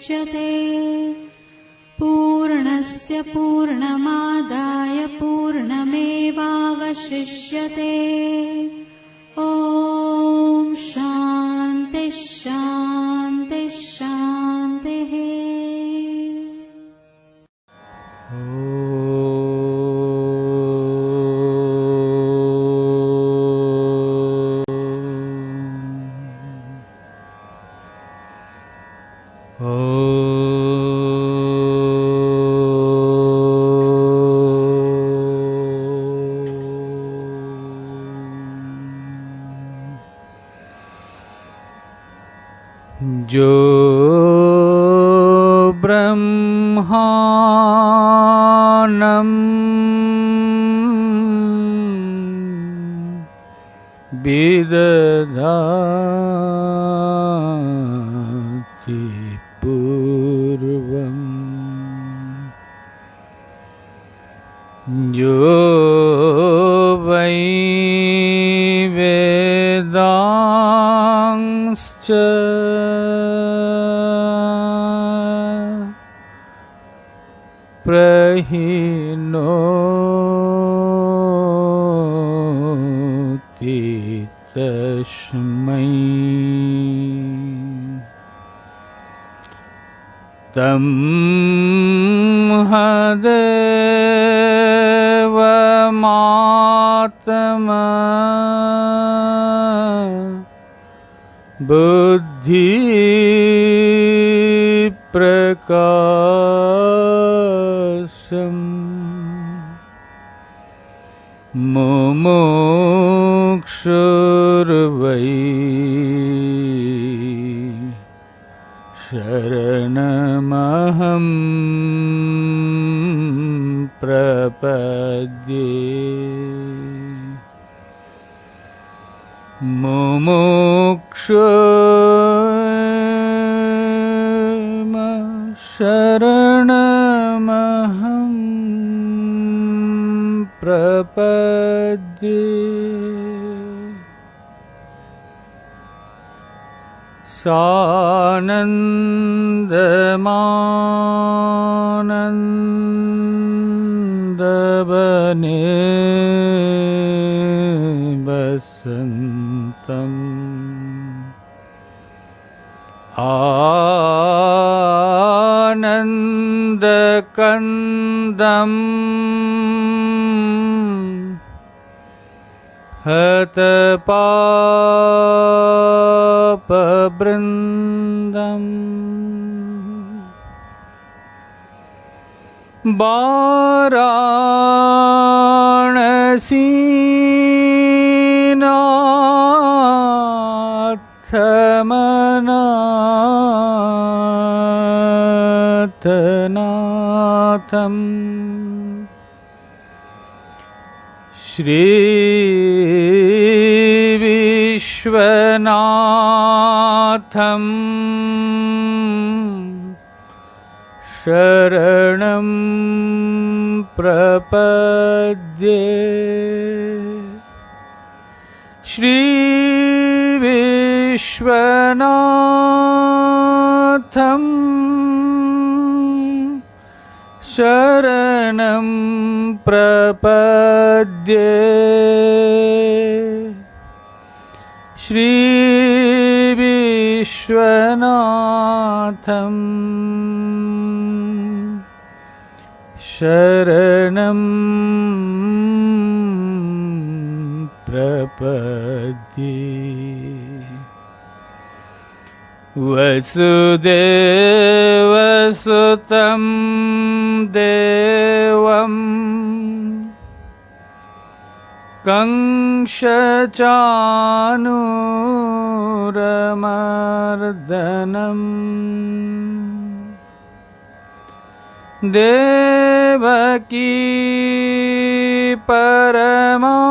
मुच्यते। पूर्णस्य पूर्णमादाय पूर्णमेवावशिष्यते। ॐ शान्ति शान्ति शान्तिः। जो ब्रह्माणं विदधाति पूर्वं, यो वै वेदांश्च प्रहिनोति तस्मै तं देवमात्मा बुद्धि प्रकाशम् मुमुक्षुर्वै शरणमहं प्रपद्ये। मुमुक्षु शरणमहं प्रपद्ये। सानन्दमानन्दवने वसन्तम् आनन्दकन्दम् हतपापवृन्दम् वाराणसीनाथनाथनाथम् श्रीविश्वनाथम् शरणं प्रपद्ये। श्रीविश्वनाथम् शरणं प्रपद्ये। श्रीविश्वनाथम् शरणं प्रपद्ये। वसुदेवसुतं देवं कंसचाणूरमर्दनम् देवकी परमानन्दम्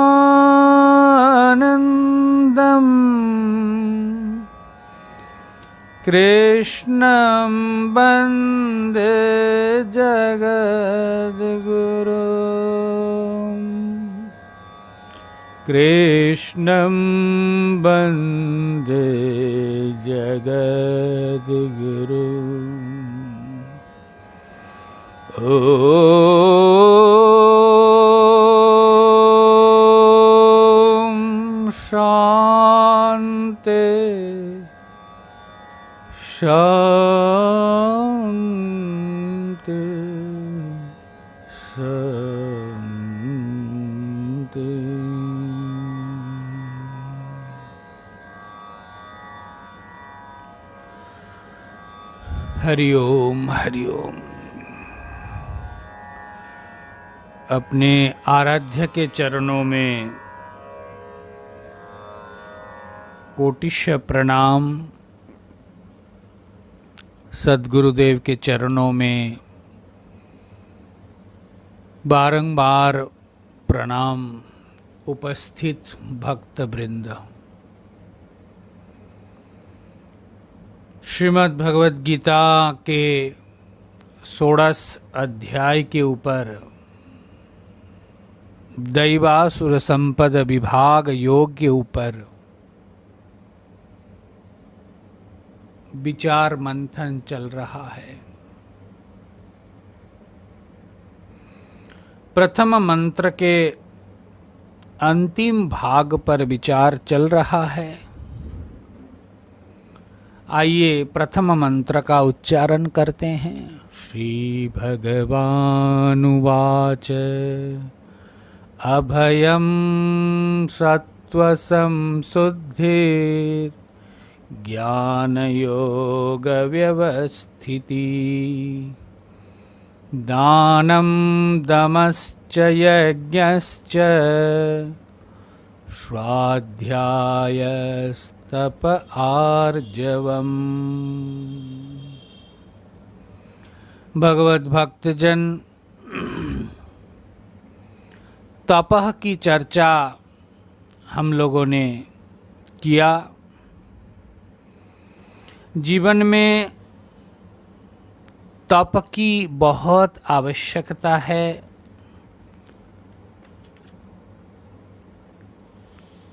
कृष्णं वन्दे जगद्गुरुं। कृष्णं वन्दे जगद्गुरुम्। ॐ शान्ति शान्ति शान्ति। हरि ओम हरि ओम। अपने आराध्य के चरणों में कोटिश प्रणाम, सद्गुरुदेव के चरणों में बारंबार प्रणाम। उपस्थित भक्त वृंद, श्रीमद् भगवद गीता के 16 अध्याय के ऊपर दैवासुर संपद विभाग योग के ऊपर विचार मंथन चल रहा है। प्रथम मंत्र के अंतिम भाग पर विचार चल रहा है। आइए प्रथम मंत्र का उच्चारण करते हैं। श्री भगवानुवाच अभयं सत्त्वसंशुद्धिर् ज्ञानयोगव्यवस्थिति दानं दमश्च यज्ञश्च स्वाध्यायस्तप आर्जवम्। भगवत भक्तजन, तपह की चर्चा हम लोगों ने किया। जीवन में तप की बहुत आवश्यकता है।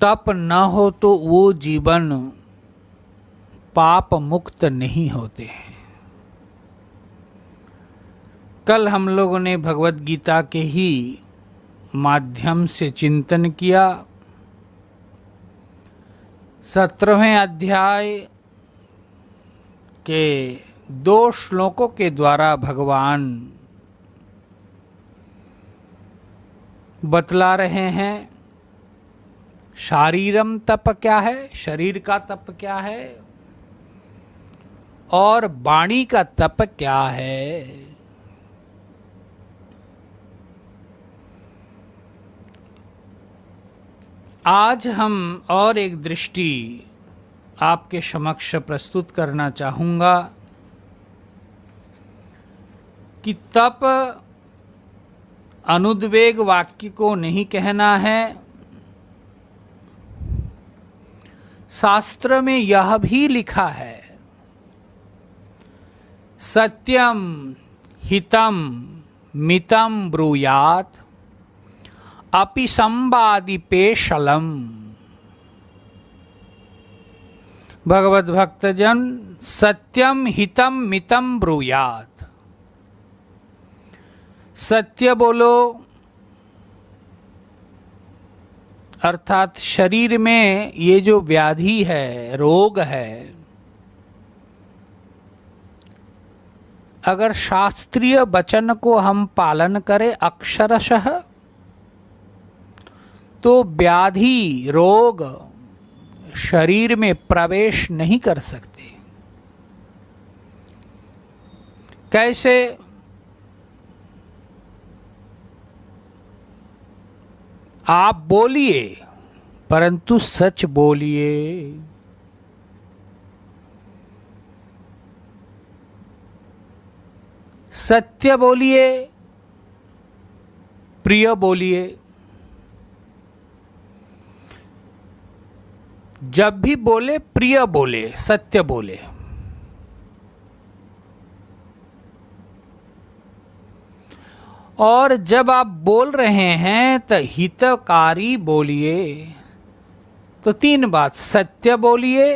तप न हो तो वो जीवन पाप मुक्त नहीं होते हैं। कल हम लोगों ने भगवद गीता के ही माध्यम से चिंतन किया। 17वें अध्याय के 2 श्लोकों के द्वारा भगवान बतला रहे हैं शारीरम तप क्या है, शरीर का तप क्या है, और वाणी का तप क्या है। आज हम और एक दृष्टि आपके समक्ष प्रस्तुत करना चाहूँगा कि तप अनुद्वेग वाक्य को नहीं कहना है। शास्त्र में यह भी लिखा है सत्यम हितम मितम ब्रूयात अपि संवादिपेशलम। भगवत भक्तजन, सत्यम हितम मितम ब्रूयात, सत्य बोलो, अर्थात शरीर में ये जो व्याधि है, रोग है, अगर शास्त्रीय वचन को हम पालन करें अक्षरशः तो व्याधि रोग शरीर में प्रवेश नहीं कर सकते। कैसे? आप बोलिए परंतु सच बोलिए। सत्य बोलिए, प्रिय बोलिए। जब भी बोले प्रिय बोले, सत्य बोले। और जब आप बोल रहे हैं तो हितकारी बोलिए। तो 3 बात, सत्य बोलिए,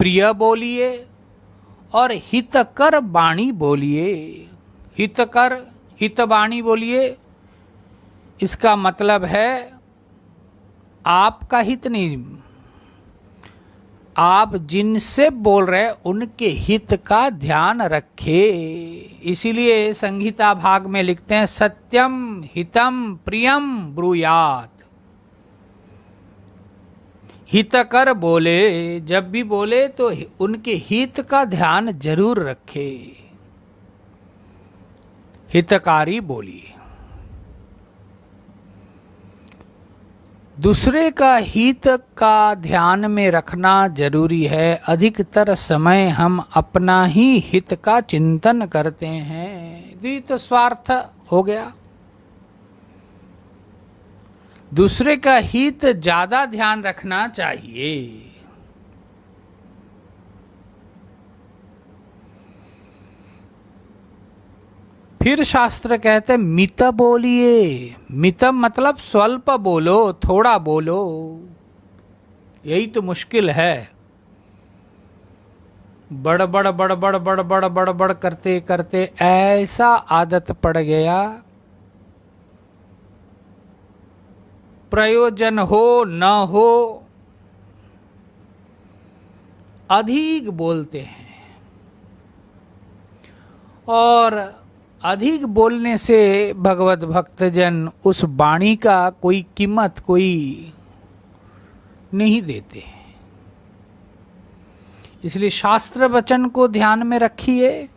प्रिय बोलिए और हितकर वाणी बोलिए। हितकर हितवाणी बोलिए, इसका मतलब है आपका हित नहीं, आप जिनसे बोल रहे उनके हित का ध्यान रखे। इसीलिए संहिता भाग में लिखते हैं सत्यम हितम प्रियम ब्रूयात। हितकर बोले, जब भी बोले तो उनके हित का ध्यान जरूर रखे, हितकारी बोलिए। दूसरे का हित का ध्यान में रखना जरूरी है। अधिकतर समय हम अपना ही हित का चिंतन करते हैं, द्वित स्वार्थ हो गया। दूसरे का हित ज्यादा ध्यान रखना चाहिए। फिर शास्त्र कहते मित बोलिए। मितम मतलब स्वल्प बोलो, थोड़ा बोलो। यही तो मुश्किल है, बड़ बड़ बड़ बड़ बड़ बड़ बड़ बड़ करते करते ऐसा आदत पड़ गया, प्रयोजन हो न हो अधिक बोलते हैं, और अधिक बोलने से भगवत भक्तजन उस वाणी का कोई कीमत कोई नहीं देते। इसलिए शास्त्र वचन को ध्यान में रखिए।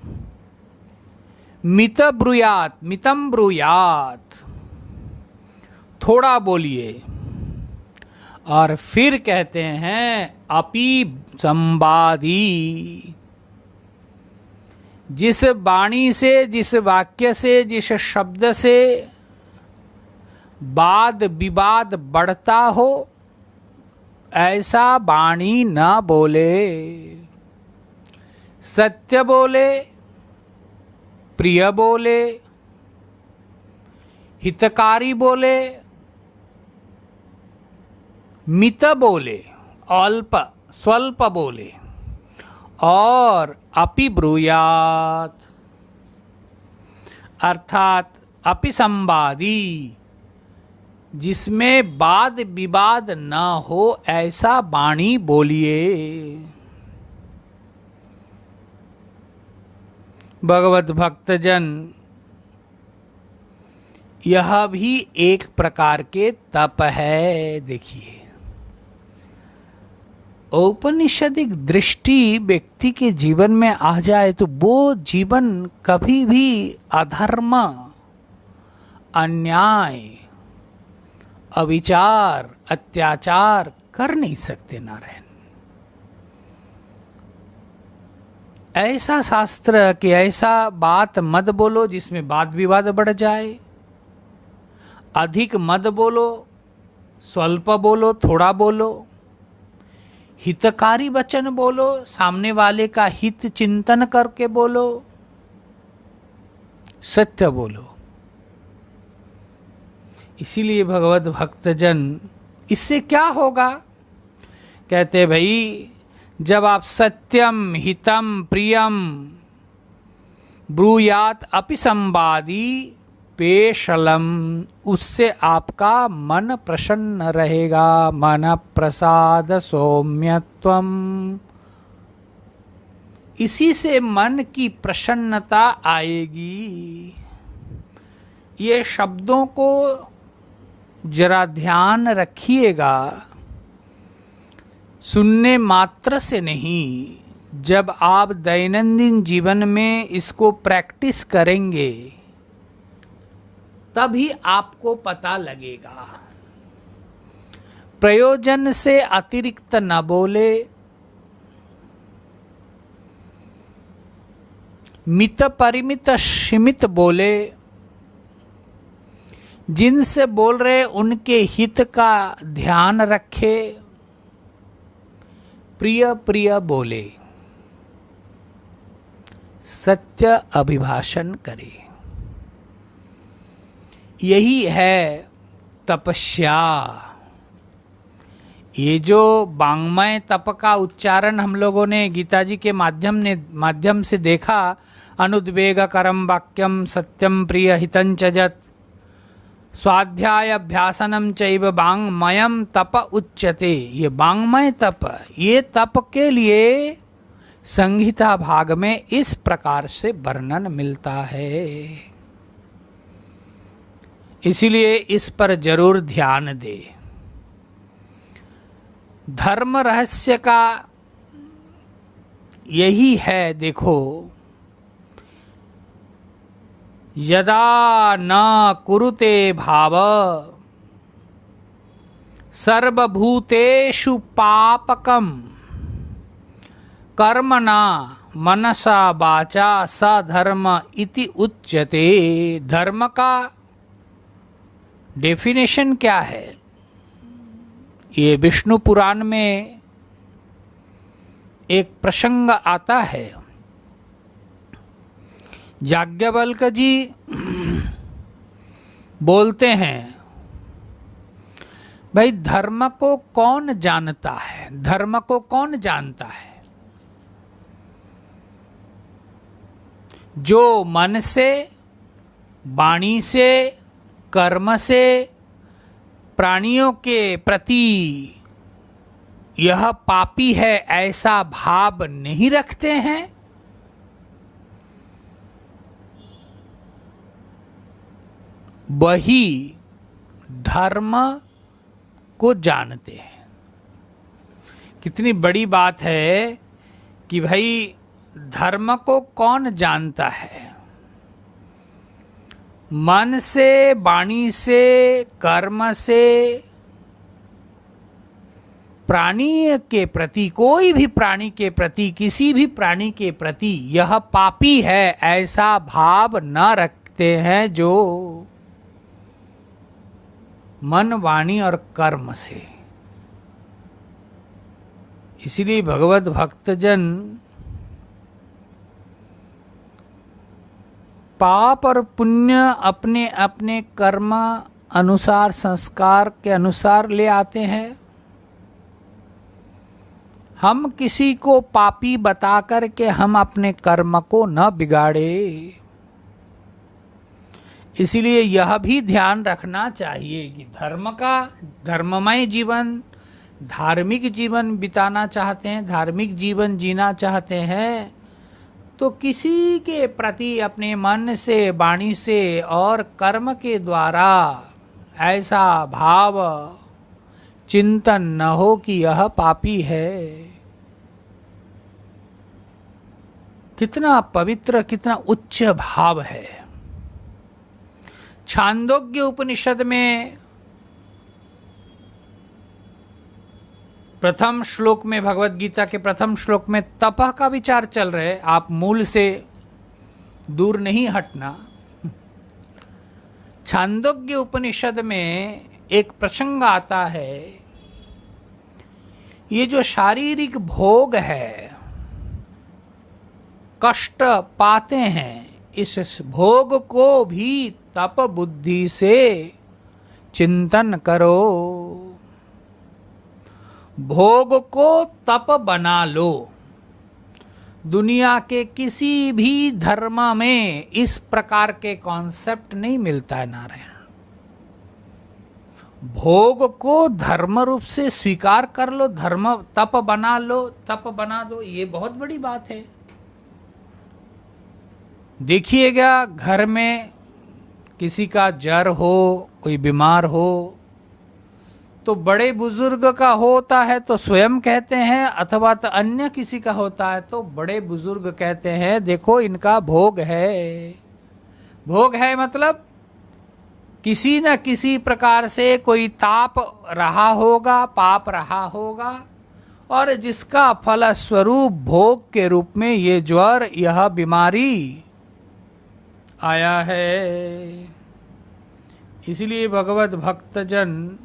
मित ब्रूयात, मितम ब्रूयात, थोड़ा बोलिए। और फिर कहते हैं अपि संवादी, जिस वाणी से, जिस वाक्य से, जिस शब्द से वाद विवाद बढ़ता हो ऐसा वाणी न बोले। सत्य बोले, प्रिय बोले, हितकारी बोले, मित बोले, अल्प स्वल्प बोले, और अपि ब्रूयात अर्थात अपि संवादी, जिसमें वाद विवाद न हो ऐसा वाणी बोलिए। भगवत भक्तजन, यह भी एक प्रकार के तप है। देखिए, औपनिषदिक दृष्टि व्यक्ति के जीवन में आ जाए तो वो जीवन कभी भी अधर्म, अन्याय, अविचार, अत्याचार कर नहीं सकते नारायण। ऐसा शास्त्र कि ऐसा बात मत बोलो जिसमें वाद विवाद बढ़ जाए, अधिक मत बोलो, स्वल्प बोलो, थोड़ा बोलो, हितकारी वचन बोलो, सामने वाले का हित चिंतन करके बोलो, सत्य बोलो। इसीलिए भगवत भक्तजन, इससे क्या होगा? कहते भाई, जब आप सत्यम हितम प्रियम ब्रूयात अपि संवादी पेशलम, उससे आपका मन प्रसन्न रहेगा। मन प्रसाद सौम्यत्वम, इसी से मन की प्रसन्नता आएगी। ये शब्दों को जरा ध्यान रखिएगा, सुनने मात्र से नहीं, जब आप दैनंदिन जीवन में इसको प्रैक्टिस करेंगे तभी आपको पता लगेगा। प्रयोजन से अतिरिक्त न बोले, मित परिमित सीमित बोले, जिनसे बोल रहे उनके हित का ध्यान रखे, प्रिय प्रिय बोले, सत्य अभिभाषण करे। यही है तपस्या। ये जो वाङ्मय तप का उच्चारण हम लोगों ने गीता जी के माध्यम से देखा, अनुद्वेगकरं वाक्यं सत्यं प्रियहितं च यत् स्वाध्यायाभ्यासनं चैव वाङ्मयं तप उच्यते। ये वाङ्मय तप, ये तप के लिए संहिता भाग में इस प्रकार से वर्णन मिलता है। इसीलिए इस पर जरूर ध्यान दे। धर्म रहस्य का यही है, देखो, यदा न कुरुते भाव सर्वभूतेषु पापकम कर्मणा मनसा वाचा स धर्म इति उच्यते। धर्म का डेफिनेशन क्या है? ये विष्णु पुराण में एक प्रसंग आता है। याज्ञवल्क जी बोलते हैं, भाई धर्म को कौन जानता है? धर्म को कौन जानता है? जो मन से, वाणी से, कर्म से प्राणियों के प्रति यह पापी है ऐसा भाव नहीं रखते हैं, वही धर्म को जानते हैं। कितनी बड़ी बात है कि भाई धर्म को कौन जानता है? मन से, वाणी से, कर्म से प्राणी के प्रति, कोई भी प्राणी के प्रति, किसी भी प्राणी के प्रति यह पापी है ऐसा भाव न रखते हैं जो मन, वाणी और कर्म से। इसलिए भगवत भक्तजन पाप और पुण्य अपने अपने कर्म अनुसार, संस्कार के अनुसार ले आते हैं। हम किसी को पापी बता कर के हम अपने कर्म को न बिगाड़े। इसलिए यह भी ध्यान रखना चाहिए कि धर्म का, धर्ममय जीवन, धार्मिक जीवन बिताना चाहते हैं, धार्मिक जीवन जीना चाहते हैं, तो किसी के प्रति अपने मन से, वाणी से और कर्म के द्वारा ऐसा भाव चिंतन न हो कि यह पापी है। कितना पवित्र, कितना उच्च भाव है। छांदोग्य उपनिषद में प्रथम श्लोक में, भगवत गीता के प्रथम श्लोक में तपह का विचार चल रहा है। आप मूल से दूर नहीं हटना। छांदोग्य उपनिषद में एक प्रसंग आता है, ये जो शारीरिक भोग है, कष्ट पाते हैं, इस भोग को भी तप बुद्धि से चिंतन करो। भोग को तप बना लो। दुनिया के किसी भी धर्म में इस प्रकार के कॉन्सेप्ट नहीं मिलता है नारायण। भोग को धर्म रूप से स्वीकार कर लो, धर्म तप बना लो, तप बना दो, ये बहुत बड़ी बात है। देखिएगा, घर में किसी का जर हो, कोई बीमार हो, तो बड़े बुजुर्ग का होता है तो स्वयं कहते हैं, अथवा तो अन्य किसी का होता है तो बड़े बुजुर्ग कहते हैं देखो इनका भोग है। भोग है मतलब किसी न किसी प्रकार से कोई ताप रहा होगा, पाप रहा होगा, और जिसका फलस्वरूप भोग के रूप में ये ज्वर, यह बीमारी आया है। इसलिए भगवत भक्तजन,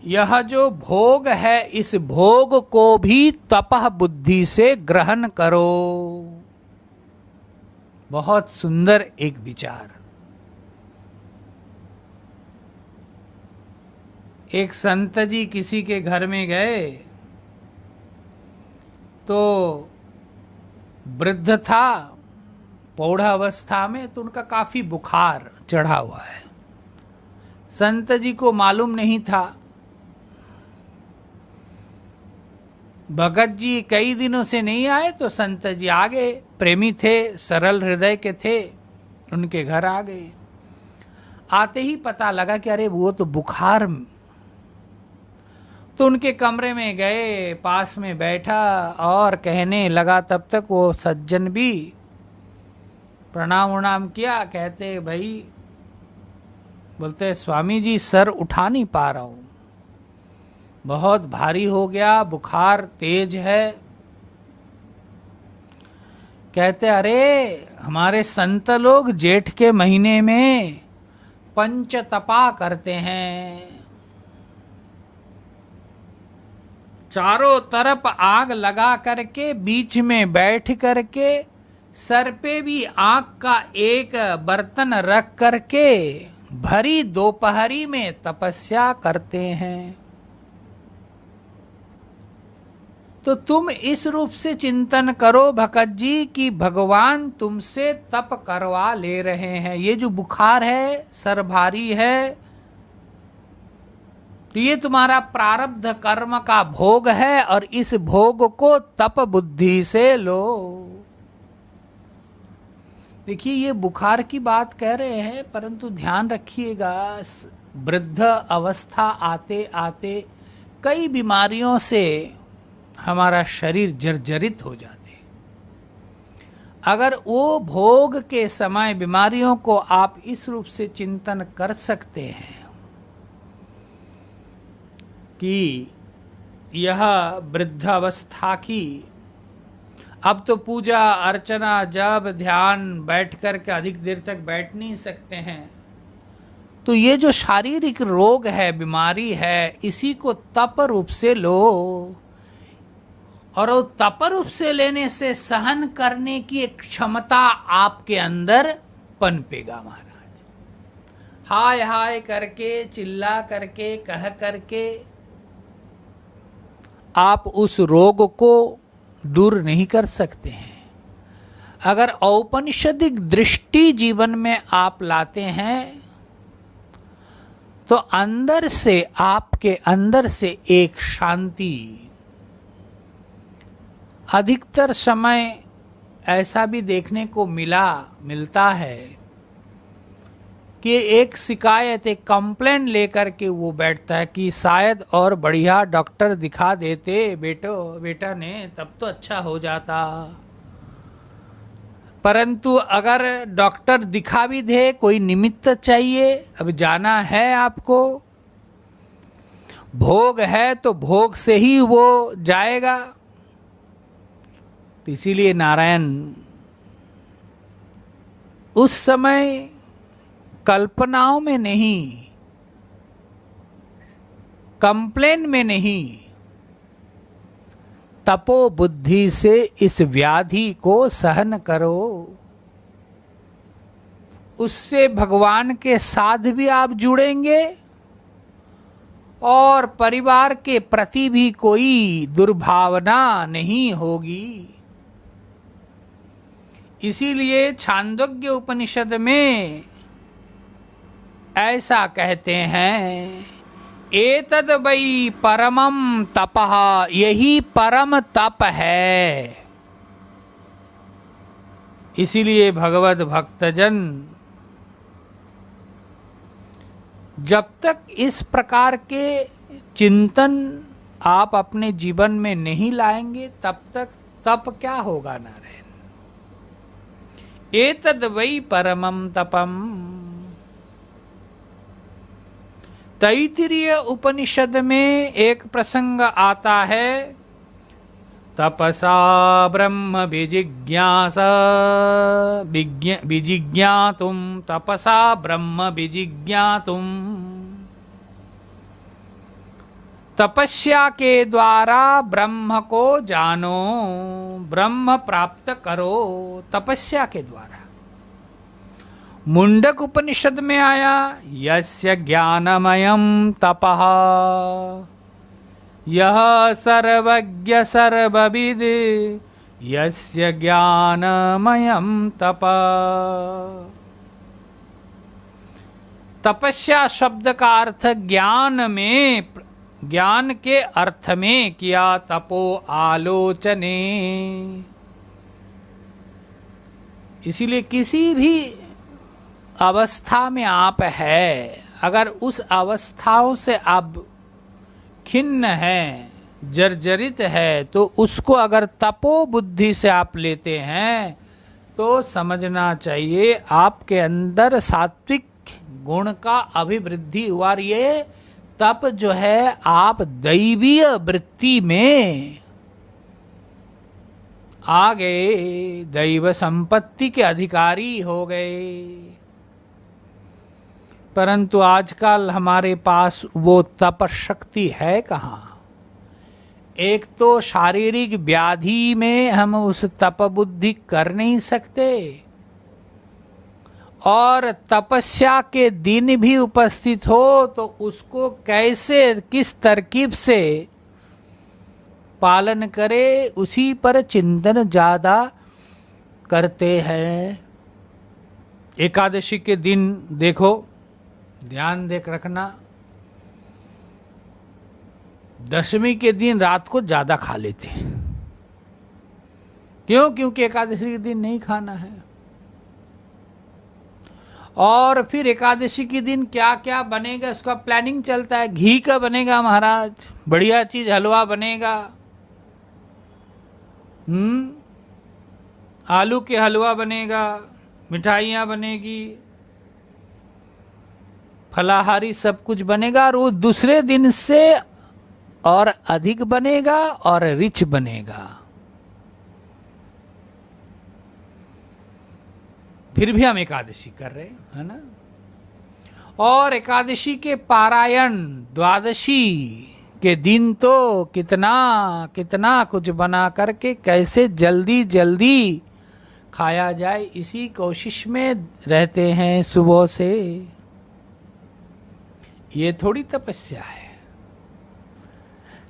यह जो भोग है, इस भोग को भी तपः बुद्धि से ग्रहण करो। बहुत सुंदर एक विचार। एक संत जी किसी के घर में गए तो वृद्ध था, पौढ़ अवस्था में, तो उनका काफी बुखार चढ़ा हुआ है। संत जी को मालूम नहीं था। भगत जी कई दिनों से नहीं आए तो संत जी आ गए। प्रेमी थे, सरल हृदय के थे, उनके घर आ गए। आते ही पता लगा कि अरे वो तो बुखार। तो उनके कमरे में गए, पास में बैठा और कहने लगा। तब तक वो सज्जन भी प्रणाम उणाम किया। कहते भाई, बोलते स्वामी जी सर उठा नहीं पा रहा हूं, बहुत भारी हो गया, बुखार तेज है। कहते अरे हमारे संत लोग जेठ के महीने में पंच तपा करते हैं, चारों तरफ आग लगा करके बीच में बैठ करके सर पे भी आग का एक बर्तन रख करके भरी दोपहरी में तपस्या करते हैं। तो तुम इस रूप से चिंतन करो भगत जी कि भगवान तुमसे तप करवा ले रहे हैं। ये जो बुखार है, सर भारी है, तो ये तुम्हारा प्रारब्ध कर्म का भोग है और इस भोग को तप बुद्धि से लो। देखिए ये बुखार की बात कह रहे हैं, परंतु ध्यान रखिएगा वृद्ध अवस्था आते आते कई बीमारियों से हमारा शरीर जर्जरित हो जाते हैं। अगर वो भोग के समय बीमारियों को आप इस रूप से चिंतन कर सकते हैं कि यह वृद्धावस्था की, अब तो पूजा अर्चना जब ध्यान बैठ कर के अधिक देर तक बैठ नहीं सकते हैं, तो ये जो शारीरिक रोग है, बीमारी है, इसी को तप रूप से लो। और वो तप रूप से लेने से सहन करने की एक क्षमता आपके अंदर पनपेगा महाराज। हाय हाय करके, चिल्ला करके, कह करके आप उस रोग को दूर नहीं कर सकते हैं। अगर औपनिषदिक दृष्टि जीवन में आप लाते हैं तो अंदर से, आपके अंदर से एक शांति। अधिकतर समय ऐसा भी देखने को मिलता है कि एक शिकायत, एक कंप्लेन लेकर के वो बैठता है कि शायद और बढ़िया डॉक्टर दिखा देते बेटा ने, तब तो अच्छा हो जाता। परंतु अगर डॉक्टर दिखा भी दे, कोई निमित्त चाहिए, अब जाना है आपको, भोग है तो भोग से ही वो जाएगा। तो इसीलिए नारायण उस समय कल्पनाओं में नहीं, कंप्लेन में नहीं, तपो बुद्धि से इस व्याधि को सहन करो। उससे भगवान के साथ भी आप जुड़ेंगे और परिवार के प्रति भी कोई दुर्भावना नहीं होगी। इसीलिए छांदोग्य उपनिषद में ऐसा कहते हैं, एतद वै परमं तपः, यही परम तप है। इसीलिए भगवत भक्तजन जब तक इस प्रकार के चिंतन आप अपने जीवन में नहीं लाएंगे, तब तक तप क्या होगा नारायण। एतद वै परमं तपम। तैत्तिरीय उपनिषद में एक प्रसंग आता है, तपसा ब्रह्म विजिज्ञातुम, तपसा ब्रह्म विजिज्ञातुम। तपस्या के द्वारा ब्रह्म को जानो, ब्रह्म प्राप्त करो, तपस्या के द्वारा। मुंडक उपनिषद में आया, यस्य ज्ञानमयं तपः, यह सर्वज्ञ सर्वविद, यस्य ज्ञानमयं तप। तपस्या शब्द का अर्थ ज्ञान में, ज्ञान के अर्थ में किया। तपो आलोचने, इसीलिए किसी भी अवस्था में आप है, अगर उस अवस्थाओं से आप खिन्न हैं, जर्जरित है, तो उसको अगर तपो बुद्धि से आप लेते हैं तो समझना चाहिए आपके अंदर सात्विक गुण का अभिवृद्धि हुआ। और ये तप जो है आप दैवीय वृत्ति में आ गए, दैव संपत्ति के अधिकारी हो गए। परंतु आजकल हमारे पास वो तप शक्ति है कहाँ। एक तो शारीरिक व्याधि में हम उस तप बुद्धि कर नहीं सकते, और तपस्या के दिन भी उपस्थित हो तो उसको कैसे, किस तरकीब से पालन करे, उसी पर चिंतन ज्यादा करते हैं। एकादशी के दिन देखो, ध्यान देख रखना, दशमी के दिन रात को ज्यादा खा लेते हैं। क्यों? क्योंकि एकादशी के दिन नहीं खाना है। और फिर एकादशी के दिन क्या क्या बनेगा उसका प्लानिंग चलता है। घी का बनेगा महाराज, बढ़िया चीज, हलवा बनेगा, आलू के हलवा बनेगा, मिठाइयाँ बनेगी, फलाहारी सब कुछ बनेगा, और वो दूसरे दिन से और अधिक बनेगा और रिच बनेगा। फिर भी हम एकादशी कर रहे हैं, है ना। और एकादशी के पारायण द्वादशी के दिन तो कितना कितना कुछ बना करके कैसे जल्दी जल्दी खाया जाए, इसी कोशिश में रहते हैं सुबह से। ये थोड़ी तपस्या है।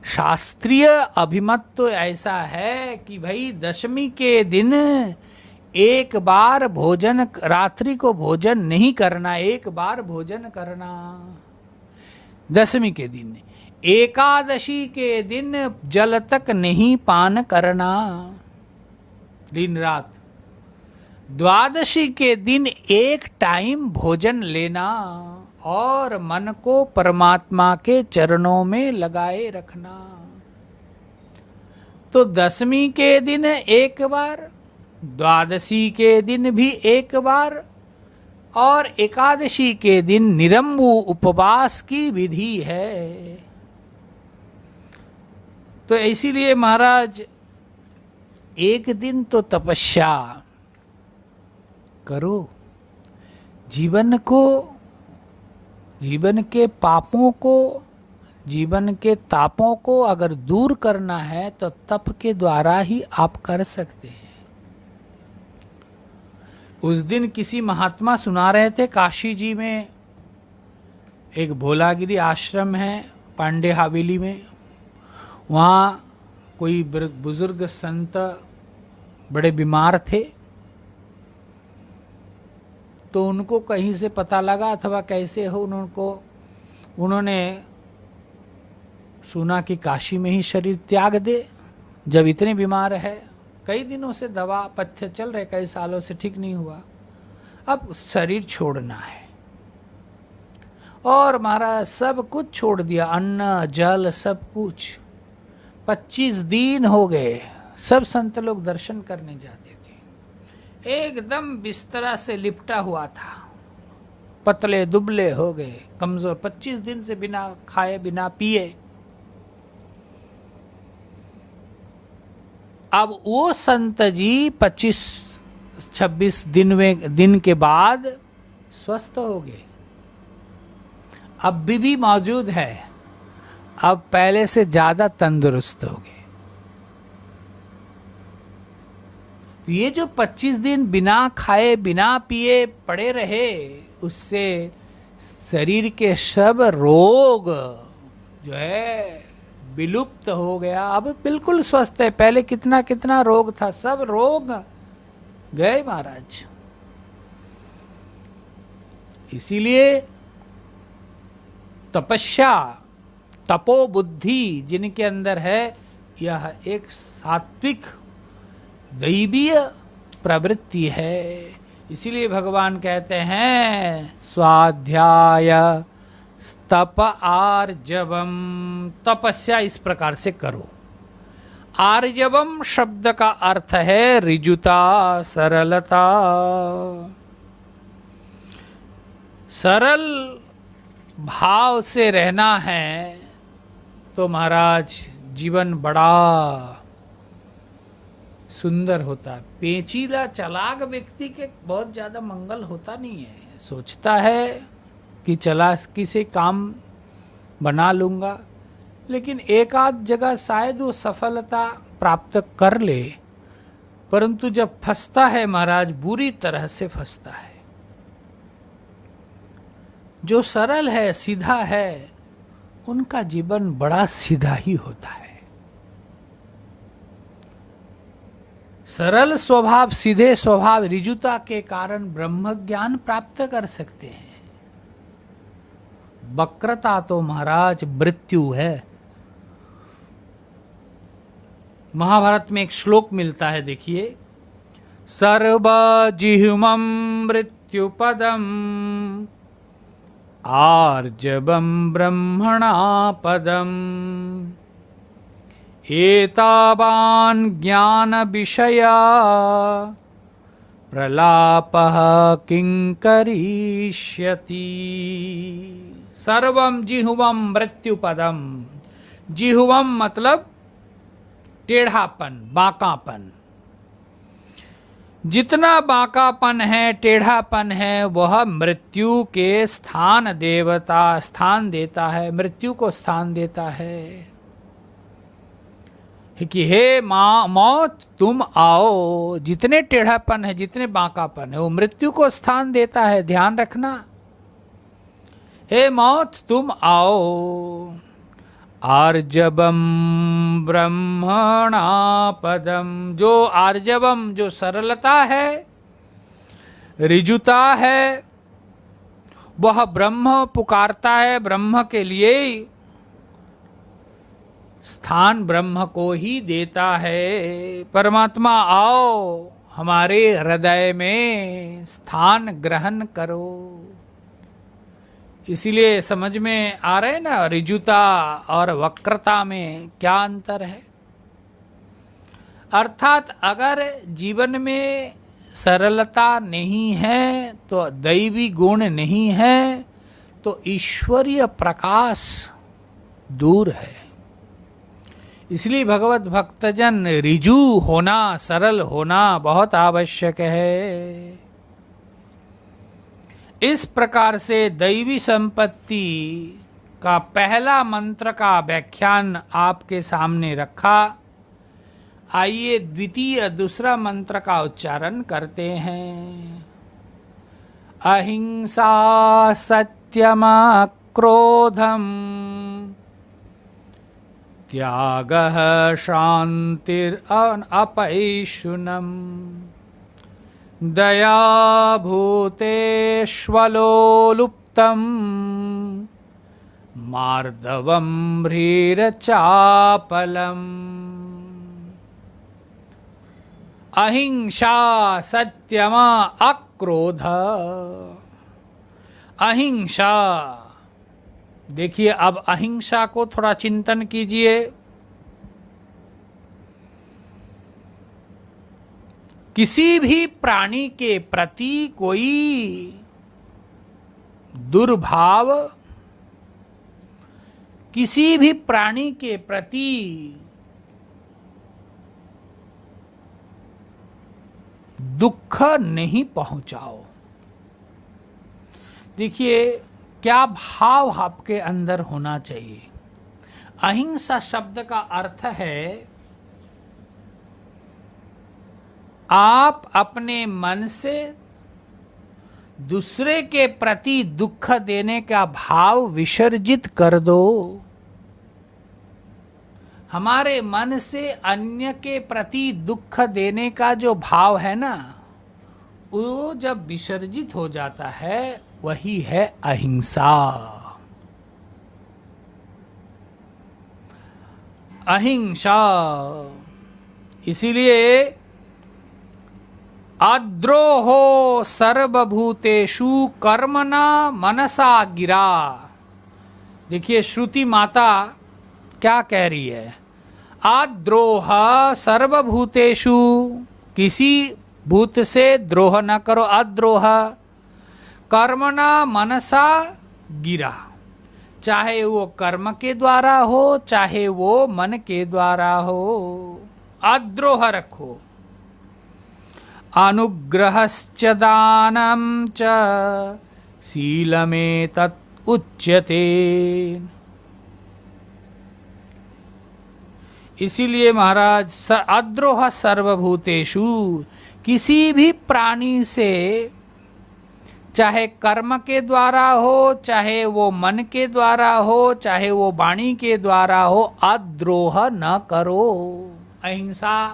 शास्त्रीय अभिमत तो ऐसा है कि भाई दशमी के दिन एक बार भोजन, रात्रि को भोजन नहीं करना, एक बार भोजन करना दशमी के दिन। एकादशी के दिन जल तक नहीं पान करना दिन रात। द्वादशी के दिन एक टाइम भोजन लेना और मन को परमात्मा के चरणों में लगाए रखना। तो दशमी के दिन एक बार, द्वादशी के दिन भी एक बार, और एकादशी के दिन निरंबु उपवास की विधि है। तो इसीलिए महाराज एक दिन तो तपस्या करो। जीवन को, जीवन के पापों को, जीवन के तापों को अगर दूर करना है तो तप के द्वारा ही आप कर सकते हैं। उस दिन किसी महात्मा सुना रहे थे, काशी जी में एक भोलागिरी आश्रम है पांडे हवेली में। वहाँ कोई बुजुर्ग संत बड़े बीमार थे, तो उनको कहीं से पता लगा अथवा कैसे हो, उन्होंने सुना कि काशी में ही शरीर त्याग दे। जब इतने बीमार है, कई दिनों से दवा पथ्य चल रहे, कई सालों से ठीक नहीं हुआ, अब शरीर छोड़ना है। और महाराज सब कुछ छोड़ दिया, अन्न जल सब कुछ। 25 दिन हो गए, सब संत लोग दर्शन करने जाते थे। एकदम बिस्तरा से लिपटा हुआ था, पतले दुबले हो गए, कमजोर, 25 दिन से बिना खाए बिना पिए। अब वो संत जी 25-26 दिन के बाद स्वस्थ हो गए। अब भी मौजूद है, अब पहले से ज्यादा तंदुरुस्त हो गए। तो ये जो 25 दिन बिना खाए बिना पिए पड़े रहे, उससे शरीर के सब रोग जो है विलुप्त हो गया, अब बिल्कुल स्वस्थ है। पहले कितना कितना रोग था, सब रोग गए महाराज। इसीलिए तपस्या, तपो बुद्धि जिनके अंदर है, यह एक सात्विक दैवीय प्रवृत्ति है। इसीलिए भगवान कहते हैं स्वाध्याय तप आर्जवम, तपस्या इस प्रकार से करो। आर्जवम शब्द का अर्थ है ऋजुता, सरलता। सरल भाव से रहना है तो महाराज जीवन बड़ा सुंदर होता है। पेचीदा चालाक व्यक्ति के बहुत ज्यादा मंगल होता नहीं है। सोचता है कि चालाकी से काम बना लूंगा, लेकिन एक आध जगह शायद वो सफलता प्राप्त कर ले, परंतु जब फंसता है महाराज बुरी तरह से फंसता है। जो सरल है, सीधा है, उनका जीवन बड़ा सीधा ही होता है। सरल स्वभाव, सीधे स्वभाव, ऋजुता के कारण ब्रह्म ज्ञान प्राप्त कर सकते हैं। वक्रता तो महाराज मृत्यु है। महाभारत में एक श्लोक मिलता है, देखिए, सर्वजिह्वं मृत्युपदम आर्जवं ब्रह्मणा पदम एतावान् ज्ञान विषया प्रलापः किं करिष्यति। सर्वं जिह्वं मृत्युपदम। जिह्वम मतलब टेढ़ापन, बांकापन। जितना बांकापन है, टेढ़ापन है, वह मृत्यु के स्थान देता है, मृत्यु को स्थान देता है कि हे मौत तुम आओ। जितने टेढ़ापन है, जितने बांकापन है, वो मृत्यु को स्थान देता है, ध्यान रखना। हे मौत तुम आओ। आर्जवम ब्रह्मणा पदम, जो आर्जवम, जो सरलता है, ऋजुता है, वह ब्रह्म पुकारता है, ब्रह्म के लिए स्थान ब्रह्म को ही देता है। परमात्मा आओ, हमारे हृदय में स्थान ग्रहण करो। इसीलिए समझ में आ रहे ना, ऋजुता और वक्रता में क्या अंतर है। अर्थात अगर जीवन में सरलता नहीं है, तो दैवी गुण नहीं है, तो ईश्वरीय प्रकाश दूर है। इसलिए भगवत भक्तजन ऋजु होना, सरल होना बहुत आवश्यक है। इस प्रकार से दैवी संपत्ति का पहला मंत्र का व्याख्यान आपके सामने रखा। आइए द्वितीय, दूसरा मंत्र का उच्चारण करते हैं। अहिंसा सत्यमा क्रोधम त्यागः शांतिर अपैशुनम दया भूतेष्वलोलुप्तम मार्दवम ह्रीरचापलम। अहिंसा सत्यमा अक्रोध। अहिंसा, देखिए अब अहिंसा को थोड़ा चिंतन कीजिए। किसी भी प्राणी के प्रति कोई दुर्भाव, किसी भी प्राणी के प्रति दुख नहीं पहुंचाओ। देखिए क्या भाव आपके अंदर होना चाहिए। अहिंसा शब्द का अर्थ है आप अपने मन से दूसरे के प्रति दुख देने का भाव विसर्जित कर दो। हमारे मन से अन्य के प्रति दुख देने का जो भाव है ना, वो जब विसर्जित हो जाता है वही है अहिंसा। अहिंसा। इसीलिए अद्रोहो सर्वभूतेषु कर्मणा मनसा गिरा। देखिए श्रुति माता क्या कह रही है, अद्रोह सर्वभूतेषु, किसी भूत से द्रोह न करो, अद्रोह कर्मणा मनसा गिरा, चाहे वो कर्म के द्वारा हो चाहे वो मन के द्वारा हो, अद्रोह रखो। अनुग्रहश्च दानं च शीलमेतत् उच्यते। इसीलिए महाराज अद्रोह सर्वभूतेषु, किसी भी प्राणी से चाहे कर्म के द्वारा हो चाहे वो मन के द्वारा हो चाहे वो वाणी के द्वारा हो, अद्रोह न करो। अहिंसा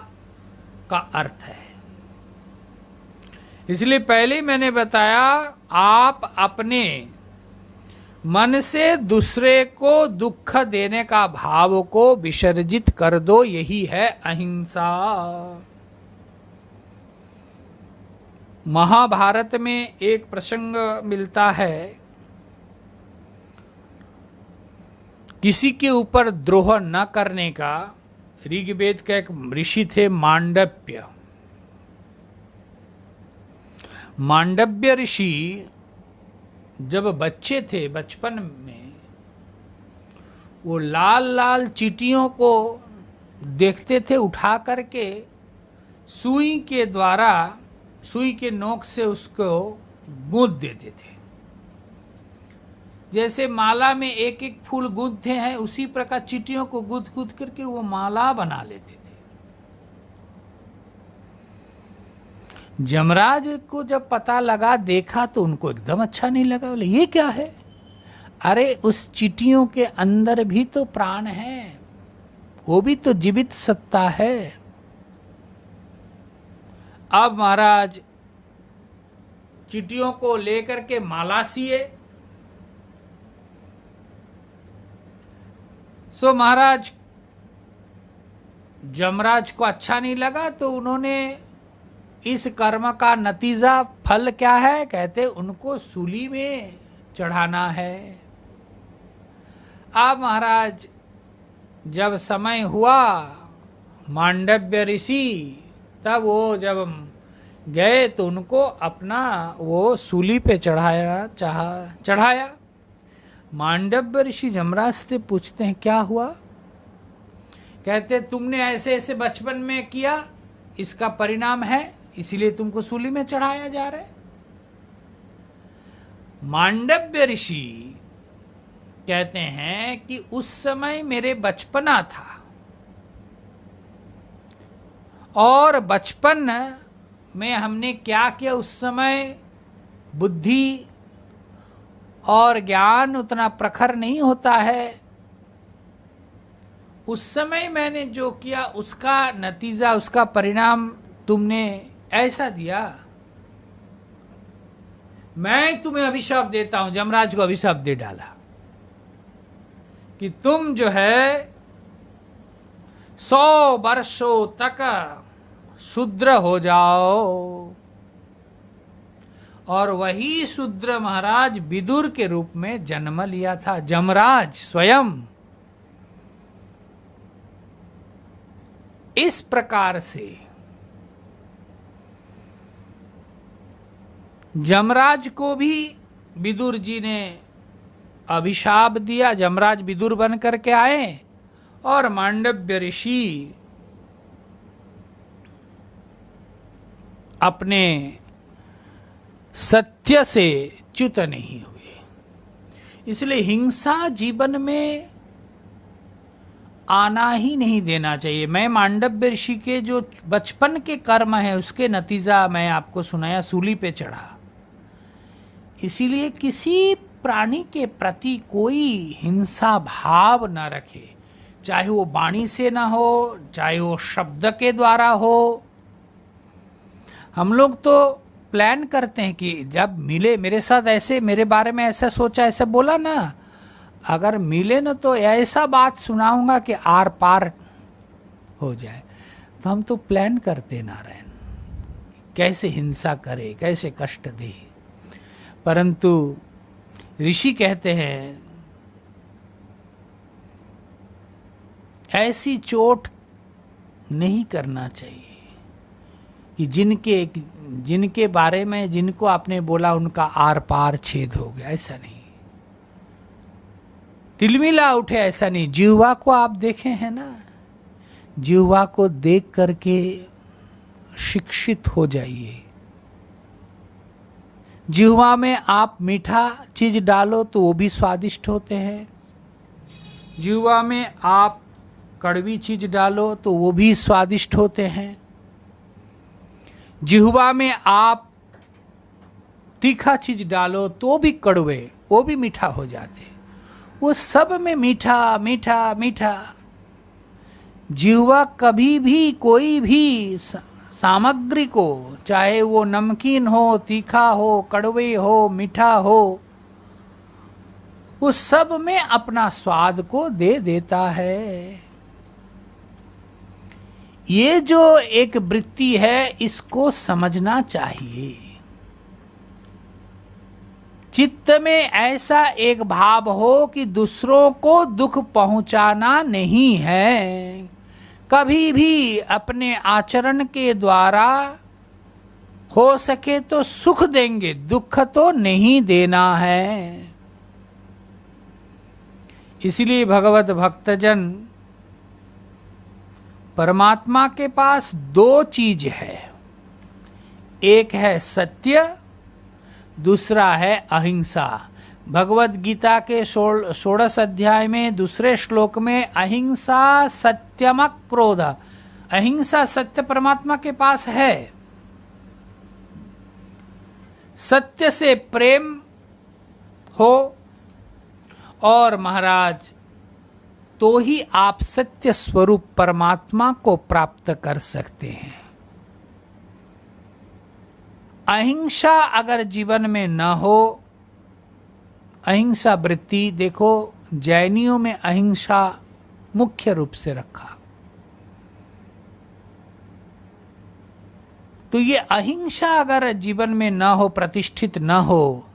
का अर्थ है। इसलिए पहले मैंने बताया, आप अपने मन से दूसरे को दुख देने का भाव को विसर्जित कर दो, यही है अहिंसा। महाभारत में एक प्रसंग मिलता है, किसी के ऊपर द्रोह न करने का। ऋग्वेद का एक ऋषि थे मांडव्य। मांडव्य ऋषि जब बच्चे थे, बचपन में वो लाल लाल चींटियों को देखते थे, उठा करके सुई के द्वारा, सुई के नोक से उसको गूंथ देते थे। जैसे माला में एक एक फूल गूंथते हैं, उसी प्रकार चींटियों को गूंथ गूंथ करके वो माला बना लेते थे। जमराज को जब पता लगा, देखा तो उनको एकदम अच्छा नहीं लगा। बोले ये क्या है? अरे उस चींटियों के अंदर भी तो प्राण है, वो भी तो जीवित सत्ता है। अब महाराज चींटियों को लेकर के माला सिए। सो महाराज जमराज को अच्छा नहीं लगा, तो उन्होंने इस कर्म का नतीजा फल क्या है, कहते उनको सूली में चढ़ाना है। अब महाराज जब समय हुआ, मांडव्य ऋषि तब वो जब गए तो उनको अपना वो सूली पे चढ़ाया। मांडव्य ऋषि जमराज से पूछते हैं क्या हुआ? कहते तुमने ऐसे ऐसे बचपन में किया, इसका परिणाम है, इसीलिए तुमको सूली में चढ़ाया जा रहा है। मांडव्य ऋषि कहते हैं कि उस समय मेरे बचपना था, और बचपन में हमने क्या किया, उस समय बुद्धि और ज्ञान उतना प्रखर नहीं होता है। उस समय मैंने जो किया उसका नतीजा, उसका परिणाम तुमने ऐसा दिया। मैं तुम्हें अभिशाप देता हूं। जमराज को अभिशाप दे डाला कि तुम जो है 100 वर्षों तक शूद्र हो जाओ। और वही शूद्र महाराज विदुर के रूप में जन्म लिया था, जमराज स्वयं। इस प्रकार से जमराज को भी विदुर जी ने अभिशाप दिया। जमराज विदुर बन करके आए और मांडव्य ऋषि अपने सत्य से च्युत नहीं हुए। इसलिए हिंसा जीवन में आना ही नहीं देना चाहिए। मैं मांडव्य ऋषि के जो बचपन के कर्म है उसके नतीजा मैं आपको सुनाया, सूली पे चढ़ा। इसीलिए किसी प्राणी के प्रति कोई हिंसा भाव न रखे। चाहे वो वाणी से ना हो, चाहे वो शब्द के द्वारा हो। हम लोग तो प्लान करते हैं कि जब मिले, मेरे साथ ऐसे, मेरे बारे में ऐसा सोचा, ऐसा बोला ना, अगर मिले ना तो ऐसा बात सुनाऊंगा कि आर पार हो जाए। तो हम तो प्लान करते नारायण, कैसे हिंसा करे, कैसे कष्ट दे। परंतु ऋषि कहते हैं ऐसी चोट नहीं करना चाहिए कि जिनके बारे में, जिनको आपने बोला उनका आर पार छेद हो गया, ऐसा नहीं, तिलमिला उठे, ऐसा नहीं। जिह्वा को आप देखे हैं ना, जिह्वा को देख करके शिक्षित हो जाइए। जिह्वा में आप मीठा चीज डालो तो वो भी स्वादिष्ट होते हैं, जिह्वा में आप कड़वी चीज डालो तो वो भी स्वादिष्ट होते हैं, जिह्वा में आप तीखा चीज डालो तो भी कड़वे, वो भी मीठा हो जाते। वो सब में मीठा मीठा मीठा। जिह्वा कभी भी कोई भी सामग्री को, चाहे वो नमकीन हो, तीखा हो, कड़वे हो, मीठा हो, उस सब में अपना स्वाद को दे देता है। ये जो एक वृत्ति है, इसको समझना चाहिए। चित्त में ऐसा एक भाव हो कि दूसरों को दुख पहुंचाना नहीं है। कभी भी अपने आचरण के द्वारा हो सके तो सुख देंगे, दुख तो नहीं देना है। इसलिए भगवत भक्तजन, परमात्मा के पास दो चीज है, एक है सत्य, दूसरा है अहिंसा। भगवत गीता के 16 अध्याय में दूसरे श्लोक में अहिंसा सत्यम क्रोध, अहिंसा सत्य परमात्मा के पास है। सत्य से प्रेम हो और महाराज, तो ही आप सत्य स्वरूप परमात्मा को प्राप्त कर सकते हैं। अहिंसा अगर जीवन में न हो, अहिंसा वृत्ति, देखो जैनियों में अहिंसा मुख्य रूप से रखा, तो ये अहिंसा अगर जीवन में न हो, प्रतिष्ठित न हो,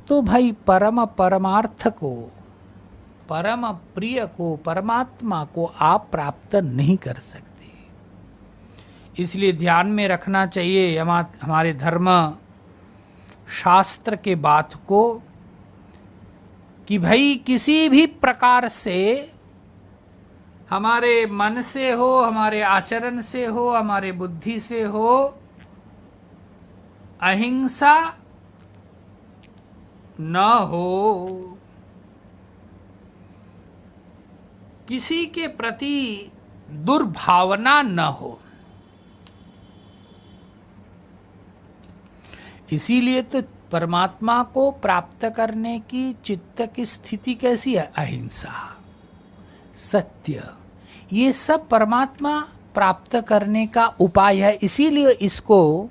तो भाई परमार्थ को, परम प्रिय को, परमात्मा को आप प्राप्त नहीं कर सकते। इसलिए ध्यान में रखना चाहिए हमारे धर्म शास्त्र के बात को, कि भाई किसी भी प्रकार से, हमारे मन से हो, हमारे आचरण से हो, हमारे बुद्धि से हो, अहिंसा न हो। किसी के प्रति दुर्भावना न हो। इसीलिए तो परमात्मा को प्राप्त करने की चित्त की स्थिति कैसी है? अहिंसा, सत्य, ये सब परमात्मा प्राप्त करने का उपाय है। इसीलिए इसको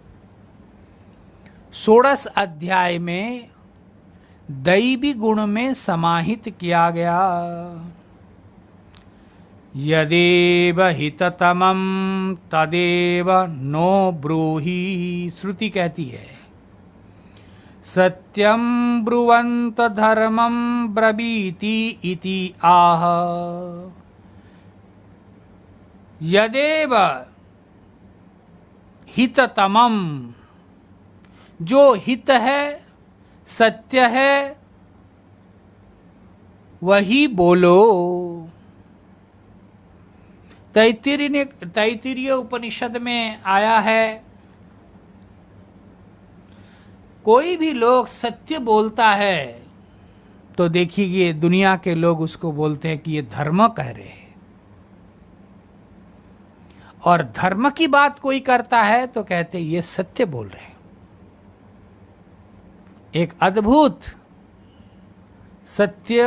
16 अध्याय में दैवी गुण में समाहित किया गया। यदेव हिततमं तदेव नो ब्रूहि, श्रुति कहती है। सत्यं ब्रुवन्त धर्मं ब्रवीति इति आह। यदेव हिततमं, जो हित है, सत्य है, वही बोलो। तैत्तिरीय उपनिषद में आया है, कोई भी लोग सत्य बोलता है तो देखिए दुनिया के लोग उसको बोलते हैं कि ये धर्म कह रहे हैं, और धर्म की बात कोई करता है तो कहते हैं ये सत्य बोल रहे हैं। एक अद्भुत सत्य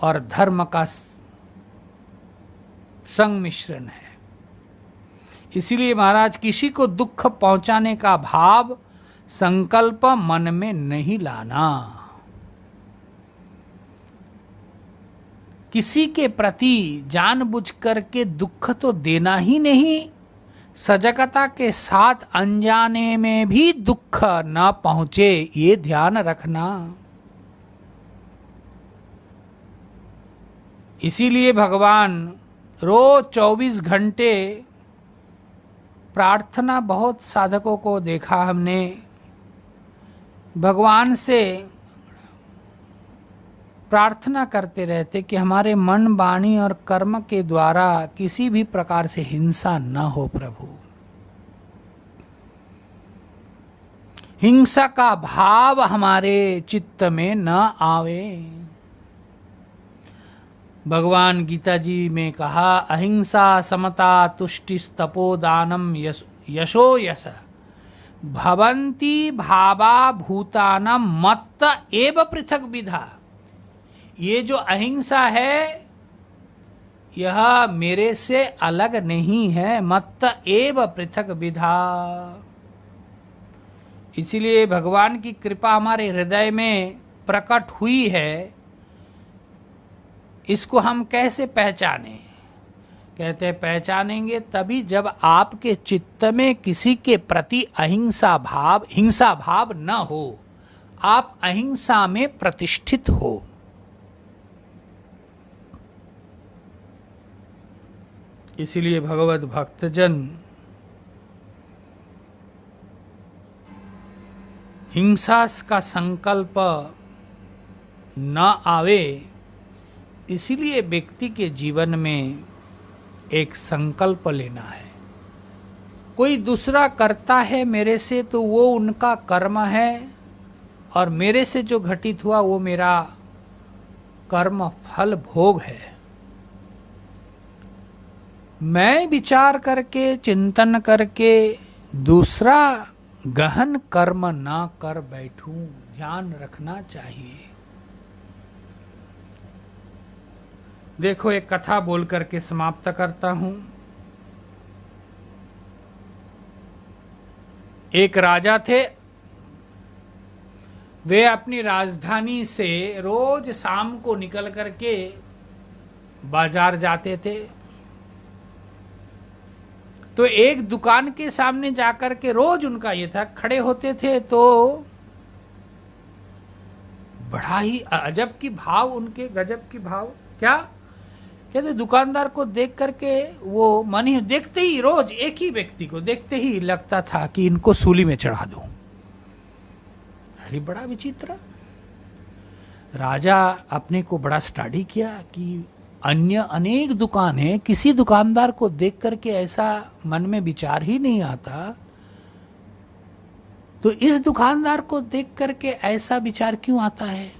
और धर्म का संमिश्रण है। इसीलिए महाराज किसी को दुख पहुंचाने का भाव संकल्प मन में नहीं लाना। किसी के प्रति जानबूझ करके दुख तो देना ही नहीं, सजगता के साथ अनजाने में भी दुख न पहुंचे, ये ध्यान रखना। इसीलिए भगवान रोज 24 घंटे प्रार्थना, बहुत साधकों को देखा हमने भगवान से प्रार्थना करते रहते कि हमारे मन, वाणी और कर्म के द्वारा किसी भी प्रकार से हिंसा न हो प्रभु। हिंसा का भाव हमारे चित्त में न आवे। भगवान गीता जी में कहा, अहिंसा समता तुष्टिस्तपो दानम यशो यश भवन्ति भावा भूतानां मत्त एव पृथक विधा। ये जो अहिंसा है यह मेरे से अलग नहीं है, मत्त एव पृथक विधा। इसलिए भगवान की कृपा हमारे हृदय में प्रकट हुई है, इसको हम कैसे पहचाने? कहते हैं पहचानेंगे तभी जब आपके चित्त में किसी के प्रति हिंसा भाव न हो, आप अहिंसा में प्रतिष्ठित हो। इसीलिए भगवत भक्तजन हिंसा का संकल्प न आवे, इसीलिए व्यक्ति के जीवन में एक संकल्प लेना है। कोई दूसरा करता है मेरे से तो वो उनका कर्म है, और मेरे से जो घटित हुआ वो मेरा कर्म फल भोग है। मैं विचार करके चिंतन करके दूसरा गहन कर्म ना कर बैठूं, ध्यान रखना चाहिए। देखो एक कथा बोल करके समाप्त करता हूं। एक राजा थे, वे अपनी राजधानी से रोज शाम को निकल करके बाजार जाते थे। तो एक दुकान के सामने जाकर के रोज उनका ये था, खड़े होते थे तो बड़ा ही अजब की भाव उनके, गजब की भाव। क्या कहते, दुकानदार को देख करके वो मन ही देखते ही, रोज एक ही व्यक्ति को देखते ही लगता था कि इनको सूली में चढ़ा दूं। अरे बड़ा विचित्र। राजा अपने को बड़ा स्टडी किया कि अन्य अनेक दुकान है, किसी दुकानदार को देख करके ऐसा मन में विचार ही नहीं आता, तो इस दुकानदार को देख करके ऐसा विचार क्यों आता है?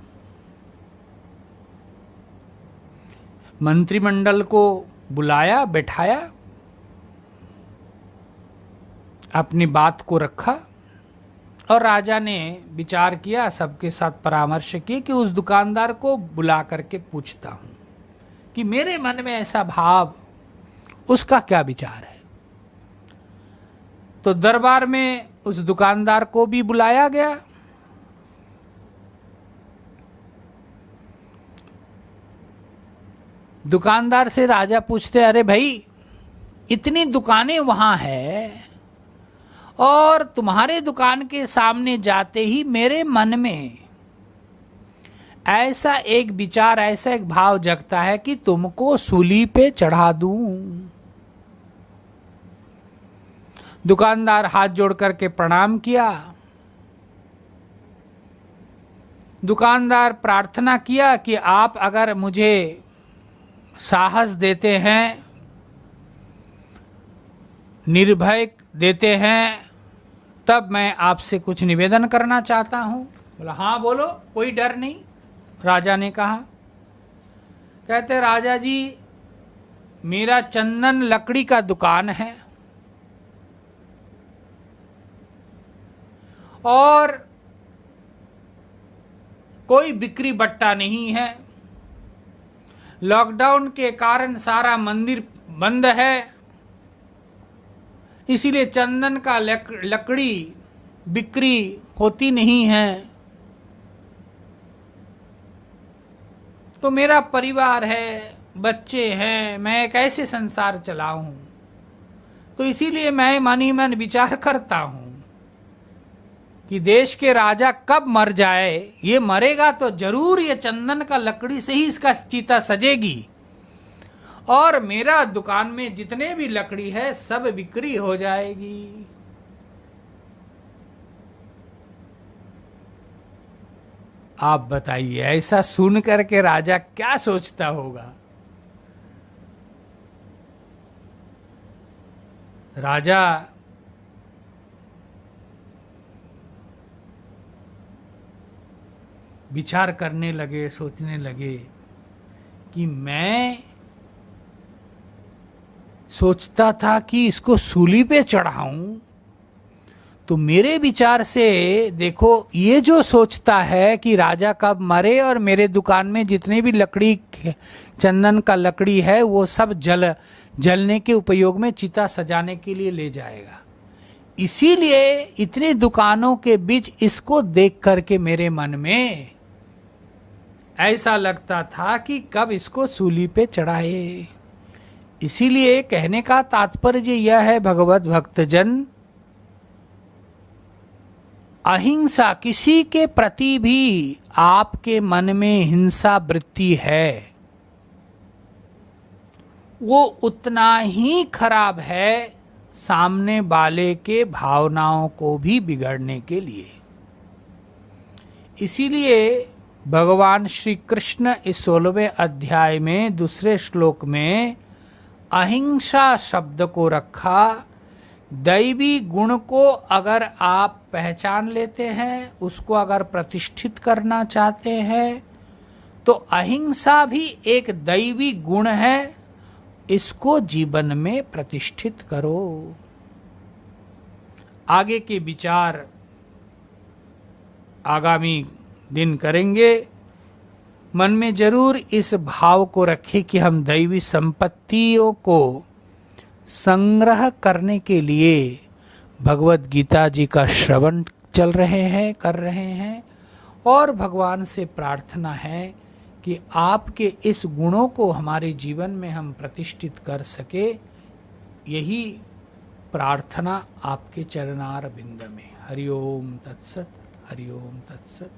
मंत्रिमंडल को बुलाया, बैठाया, अपनी बात को रखा और राजा ने विचार किया, सबके साथ परामर्श किए कि उस दुकानदार को बुला करके पूछता हूं कि मेरे मन में ऐसा भाव, उसका क्या विचार है। तो दरबार में उस दुकानदार को भी बुलाया गया। दुकानदार से राजा पूछते, अरे भाई इतनी दुकानें वहां है और तुम्हारे दुकान के सामने जाते ही मेरे मन में ऐसा एक विचार, ऐसा एक भाव जगता है कि तुमको सूली पे चढ़ा दूं। दुकानदार हाथ जोड़ करके प्रणाम किया। दुकानदार प्रार्थना किया कि आप अगर मुझे साहस देते हैं, निर्भय देते हैं, तब मैं आपसे कुछ निवेदन करना चाहता हूं। बोला हाँ बोलो, कोई डर नहीं। राजा ने कहा, कहते राजा जी मेरा चंदन लकड़ी का दुकान है और कोई बिक्री बट्टा नहीं है। लॉकडाउन के कारण सारा मंदिर बंद है, इसीलिए चंदन का लकड़ी बिक्री होती नहीं है। तो मेरा परिवार है, बच्चे हैं, मैं कैसे संसार चलाऊं? तो इसीलिए मैं मन ही मन विचार करता हूं कि देश के राजा कब मर जाए। ये मरेगा तो जरूर ये चंदन का लकड़ी से ही इसका चिता सजेगी, और मेरा दुकान में जितने भी लकड़ी है सब बिक्री हो जाएगी। आप बताइए, ऐसा सुन करके राजा क्या सोचता होगा? राजा विचार करने लगे, सोचने लगे कि मैं सोचता था कि इसको सूली पे चढ़ाऊं, तो मेरे विचार से देखो, ये जो सोचता है कि राजा कब मरे और मेरे दुकान में जितने भी लकड़ी, चंदन का लकड़ी है, वो सब जलने के उपयोग में चिता सजाने के लिए ले जाएगा। इसीलिए इतनी दुकानों के बीच इसको देख करके मेरे मन में ऐसा लगता था कि कब इसको सूली पे चढ़ाए। इसीलिए कहने का तात्पर्य यह है भगवत भक्तजन, अहिंसा, किसी के प्रति भी आपके मन में हिंसा वृत्ति है, वो उतना ही खराब है सामने वाले के भावनाओं को भी बिगड़ने के लिए। इसीलिए भगवान श्री कृष्ण इस 16वें अध्याय में दूसरे श्लोक में अहिंसा शब्द को रखा। दैवी गुण को अगर आप पहचान लेते हैं, उसको अगर प्रतिष्ठित करना चाहते हैं, तो अहिंसा भी एक दैवी गुण है, इसको जीवन में प्रतिष्ठित करो। आगे के विचार आगामी दिन करेंगे। मन में जरूर इस भाव को रखें कि हम दैवी संपत्तियों को संग्रह करने के लिए भगवत गीता जी का श्रवण कर रहे हैं, और भगवान से प्रार्थना है कि आपके इस गुणों को हमारे जीवन में हम प्रतिष्ठित कर सके। यही प्रार्थना आपके चरणार बिंद में। हरि ओम तत्सत, हरि ओम तत्सत।